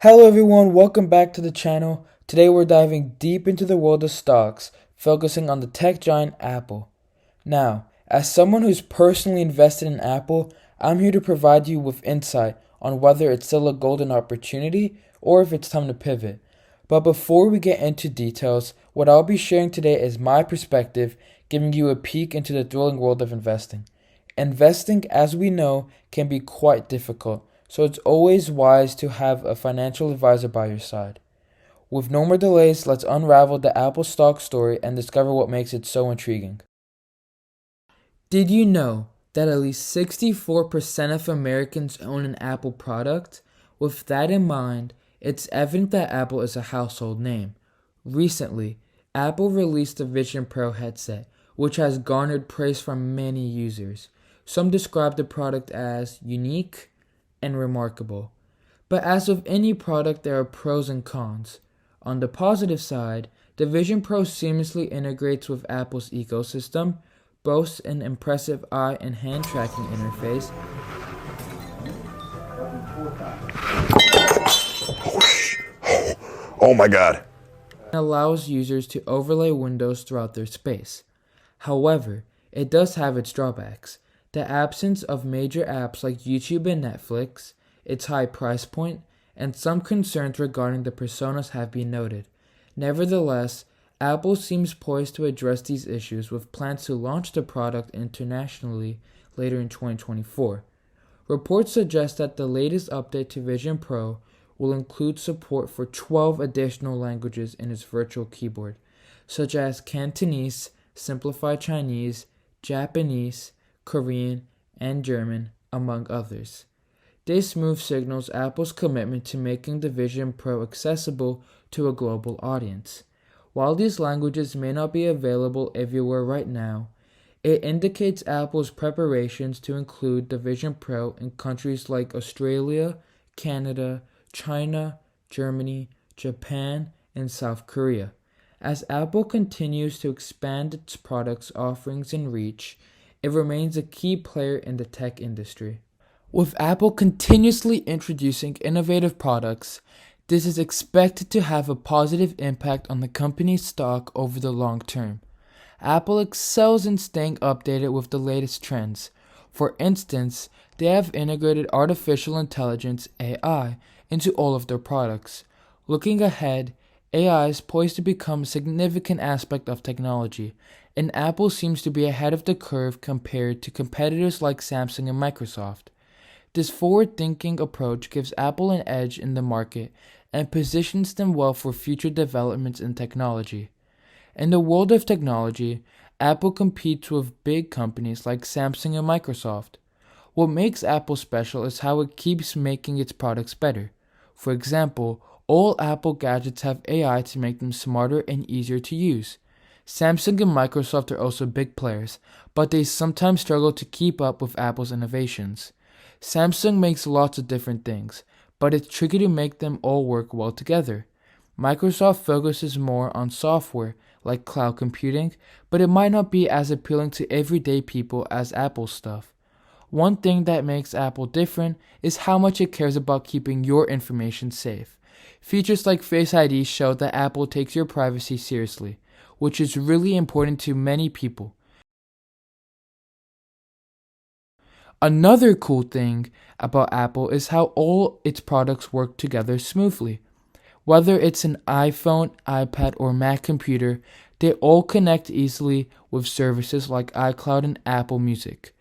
Hello everyone, welcome back to the channel. Today we're diving deep into the world of stocks, focusing on the tech giant Apple. Now, as someone who's personally invested in Apple, I'm here to provide you with insight on whether it's still a golden opportunity or if it's time to pivot. But before we get into details, what I'll be sharing today is my perspective, giving you a peek into the thrilling world of investing. Investing, as we know, can be quite difficult, so it's always wise to have a financial advisor by your side. With no more delays, let's unravel the Apple stock story and discover what makes it so intriguing. Did you know that at least 64% of Americans own an Apple product? With that in mind, it's evident that Apple is a household name. Recently, Apple released the Vision Pro headset, which has garnered praise from many users. Some describe the product as unique and remarkable. But as with any product, there are pros and cons. On the positive side, the Vision Pro seamlessly integrates with Apple's ecosystem, boasts an impressive eye and hand tracking interface, Oh my God. and allows users to overlay windows throughout their space. However, it does have its drawbacks. The absence of major apps like YouTube and Netflix, its high price point, and some concerns regarding the personas have been noted. Nevertheless, Apple seems poised to address these issues with plans to launch the product internationally later in 2024. Reports suggest that the latest update to Vision Pro will include support for 12 additional languages in its virtual keyboard, such as Cantonese, Simplified Chinese, Japanese, Korean, and German, among others. This move signals Apple's commitment to making the Vision Pro accessible to a global audience. While these languages may not be available everywhere right now, it indicates Apple's preparations to include the Vision Pro in countries like Australia, Canada, China, Germany, Japan, and South Korea. As Apple continues to expand its products offerings and reach, it remains a key player in the tech industry. With Apple continuously introducing innovative products, this is expected to have a positive impact on the company's stock over the long term. Apple excels in staying updated with the latest trends. For instance, they have integrated artificial intelligence (AI) into all of their products. Looking ahead, AI is poised to become a significant aspect of technology, and Apple seems to be ahead of the curve compared to competitors like Samsung and Microsoft. This forward-thinking approach gives Apple an edge in the market and positions them well for future developments in technology. In the world of technology, Apple competes with big companies like Samsung and Microsoft. What makes Apple special is how it keeps making its products better. For example, all Apple gadgets have AI to make them smarter and easier to use. Samsung and Microsoft are also big players, but they sometimes struggle to keep up with Apple's innovations. Samsung makes lots of different things, but it's tricky to make them all work well together. Microsoft focuses more on software, like cloud computing, but it might not be as appealing to everyday people as Apple's stuff. One thing that makes Apple different is how much it cares about keeping your information safe. Features like Face ID show that Apple takes your privacy seriously, which is really important to many people. Another cool thing about Apple is how all its products work together smoothly. Whether it's an iPhone, iPad, or Mac computer, they all connect easily with services like iCloud and Apple Music.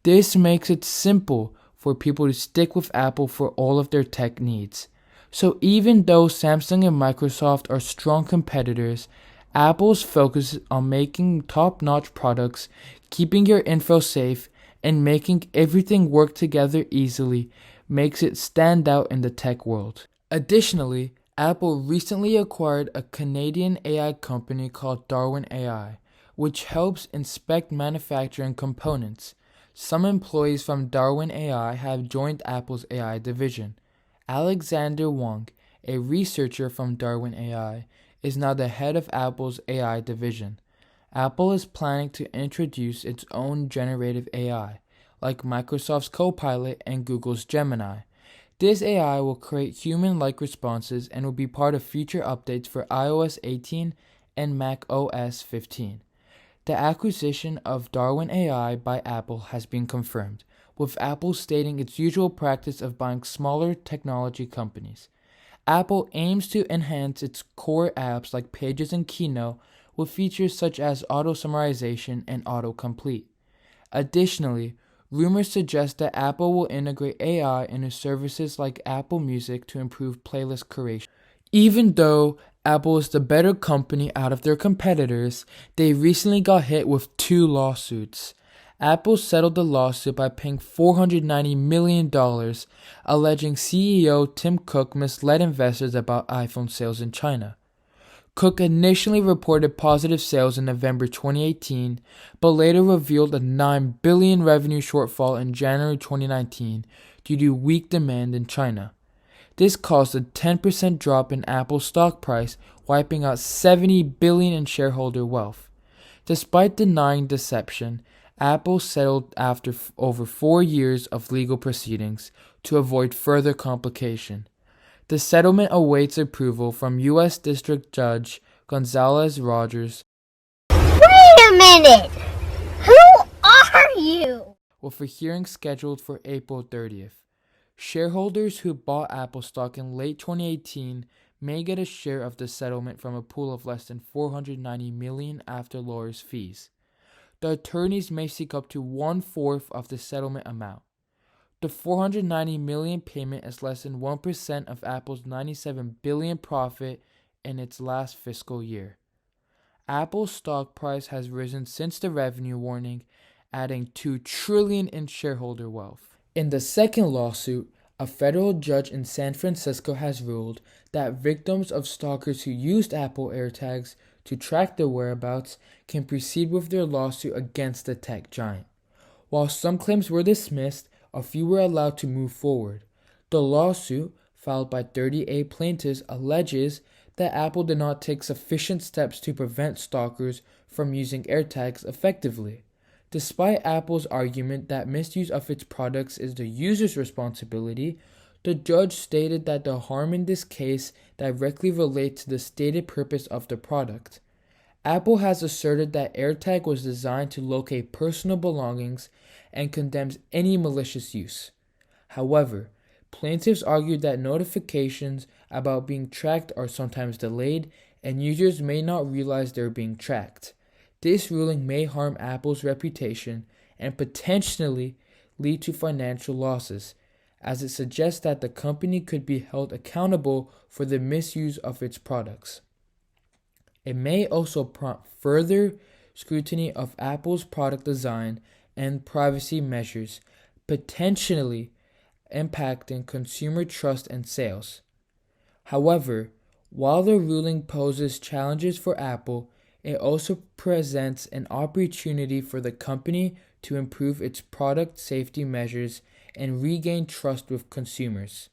This makes it simple for people to stick with Apple for all of their tech needs. So even though Samsung and Microsoft are strong competitors, Apple's focus on making top-notch products, keeping your info safe, and making everything work together easily makes it stand out in the tech world. Additionally, Apple recently acquired a Canadian AI company called Darwin AI, which helps inspect manufacturing components. Some employees from Darwin AI have joined Apple's AI division. Alexander Wang, a researcher from Darwin AI, is now the head of Apple's AI division. Apple is planning to introduce its own generative AI, like Microsoft's Copilot and Google's Gemini. This AI will create human-like responses and will be part of future updates for iOS 18 and Mac OS 15. The acquisition of Darwin AI by Apple has been confirmed, with Apple stating its usual practice of buying smaller technology companies. Apple aims to enhance its core apps like Pages and Keynote with features such as auto-summarization and autocomplete. Additionally, rumors suggest that Apple will integrate AI into services like Apple Music to improve playlist curation. Even though Apple is the better company out of their competitors, they recently got hit with 2 lawsuits. Apple settled the lawsuit by paying $490 million, alleging CEO Tim Cook misled investors about iPhone sales in China. Cook initially reported positive sales in November 2018, but later revealed a $9 billion revenue shortfall in January 2019 due to weak demand in China. This caused a 10% drop in Apple's stock price, wiping out $70 billion in shareholder wealth. Despite denying deception, Apple settled after over 4 years of legal proceedings to avoid further complication. The settlement awaits approval from U.S. District Judge Gonzalez Rogers. Wait a minute! Who are you? With a hearing scheduled for April 30th. Shareholders who bought Apple stock in late 2018 may get a share of the settlement from a pool of less than $490 million after lawyers' fees. The attorneys may seek up to 1/4 of the settlement amount. The $490 million payment is less than 1% of Apple's $97 billion profit in its last fiscal year. Apple's stock price has risen since the revenue warning, adding $2 trillion in shareholder wealth. In the second lawsuit, a federal judge in San Francisco has ruled that victims of stalkers who used Apple AirTags to track their whereabouts can proceed with their lawsuit against the tech giant. While some claims were dismissed, a few were allowed to move forward. The lawsuit, filed by 38 plaintiffs, alleges that Apple did not take sufficient steps to prevent stalkers from using AirTags effectively. Despite Apple's argument that misuse of its products is the user's responsibility, the judge stated that the harm in this case directly relates to the stated purpose of the product. Apple has asserted that AirTag was designed to locate personal belongings and condemns any malicious use. However, plaintiffs argued that notifications about being tracked are sometimes delayed and users may not realize they're being tracked. This ruling may harm Apple's reputation and potentially lead to financial losses, as it suggests that the company could be held accountable for the misuse of its products. It may also prompt further scrutiny of Apple's product design and privacy measures, potentially impacting consumer trust and sales. However, while the ruling poses challenges for Apple, it also presents an opportunity for the company to improve its product safety measures and regain trust with consumers.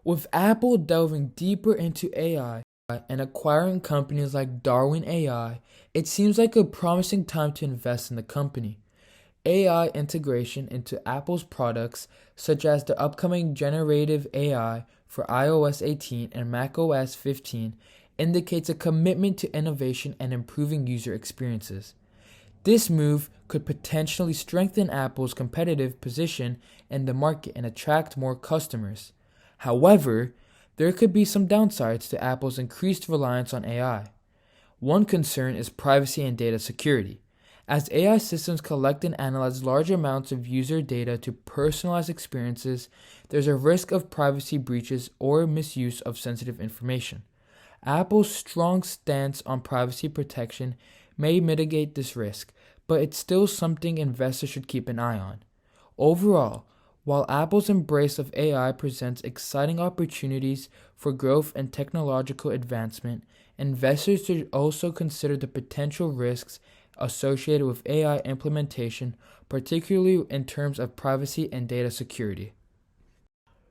With Apple delving deeper into AI and acquiring companies like Darwin AI, it seems like a promising time to invest in the company. AI integration into Apple's products, such as the upcoming generative AI for iOS 18 and macOS 15, indicates a commitment to innovation and improving user experiences. This move could potentially strengthen Apple's competitive position in the market and attract more customers. However, there could be some downsides to Apple's increased reliance on AI. One concern is privacy and data security. As AI systems collect and analyze large amounts of user data to personalize experiences, there's a risk of privacy breaches or misuse of sensitive information. Apple's strong stance on privacy protection may mitigate this risk, but it's still something investors should keep an eye on. Overall, while Apple's embrace of AI presents exciting opportunities for growth and technological advancement, investors should also consider the potential risks associated with AI implementation, particularly in terms of privacy and data security.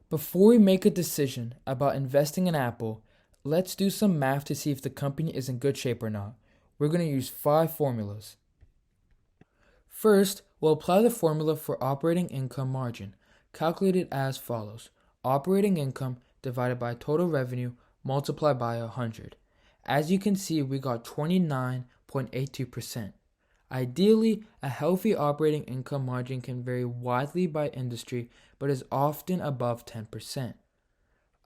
Before we make a decision about investing in Apple, let's do some math to see if the company is in good shape or not. We're going to use 5 formulas. First, we'll apply the formula for operating income margin, calculated as follows. operating income divided by total revenue multiplied by 100. As you can see, we got 29.82%. Ideally, a healthy operating income margin can vary widely by industry, but is often above 10%.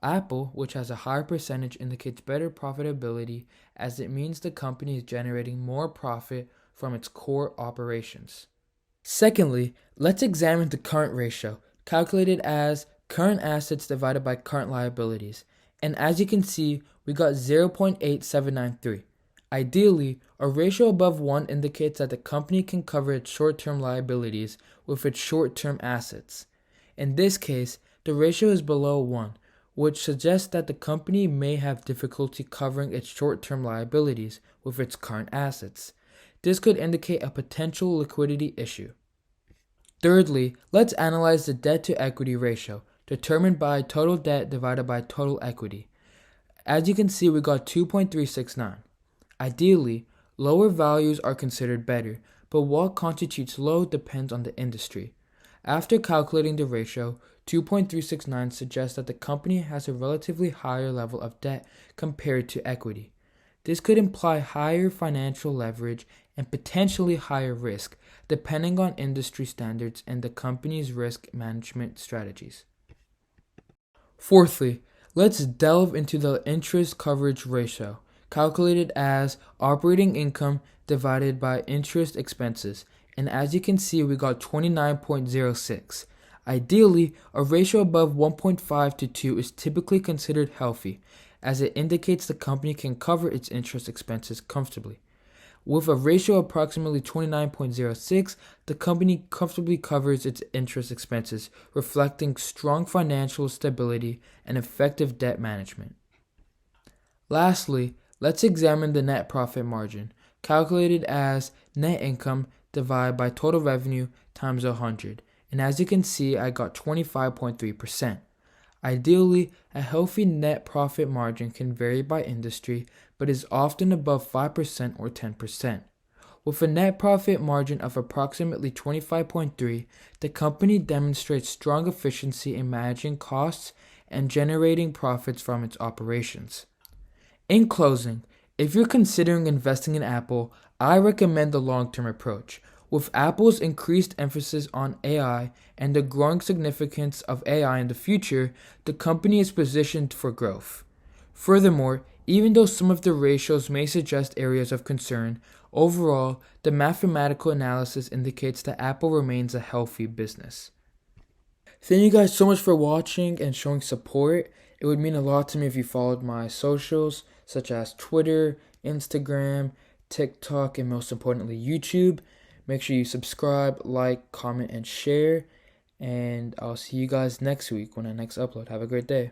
Apple, which has a higher percentage, indicates better profitability as it means the company is generating more profit from its core operations. Secondly, let's examine the current ratio, calculated as current assets divided by current liabilities. And as you can see, we got 0.8793. Ideally, a ratio above 1 indicates that the company can cover its short-term liabilities with its short-term assets. In this case, the ratio is below 1, which suggests that the company may have difficulty covering its short-term liabilities with its current assets. This could indicate a potential liquidity issue. Thirdly, let's analyze the debt-to-equity ratio, determined by total debt divided by total equity. As you can see, we got 2.369. Ideally, lower values are considered better, but what constitutes low depends on the industry. After calculating the ratio, 2.369 suggests that the company has a relatively higher level of debt compared to equity. This could imply higher financial leverage and potentially higher risk, depending on industry standards and the company's risk management strategies. Fourthly, let's delve into the interest coverage ratio, calculated as operating income divided by interest expenses, and as you can see, we got 29.06. Ideally, a ratio above 1.5 to 2 is typically considered healthy, as it indicates the company can cover its interest expenses comfortably. With a ratio approximately 29.06, the company comfortably covers its interest expenses, reflecting strong financial stability and effective debt management. Lastly, let's examine the net profit margin, calculated as net income divided by total revenue times 100. And as you can see, I got 25.3%. Ideally, a healthy net profit margin can vary by industry, but is often above 5% or 10%. With a net profit margin of approximately 25.3%, the company demonstrates strong efficiency in managing costs and generating profits from its operations. In closing, if you're considering investing in Apple, I recommend the long-term approach. With Apple's increased emphasis on AI and the growing significance of AI in the future, the company is positioned for growth. Furthermore, even though some of the ratios may suggest areas of concern, overall, the mathematical analysis indicates that Apple remains a healthy business. Thank you guys so much for watching and showing support. It would mean a lot to me if you followed my socials, such as Twitter, Instagram, TikTok, and most importantly, YouTube. Make sure you subscribe, like, comment, and share. And I'll see you guys next week when I next upload. Have a great day.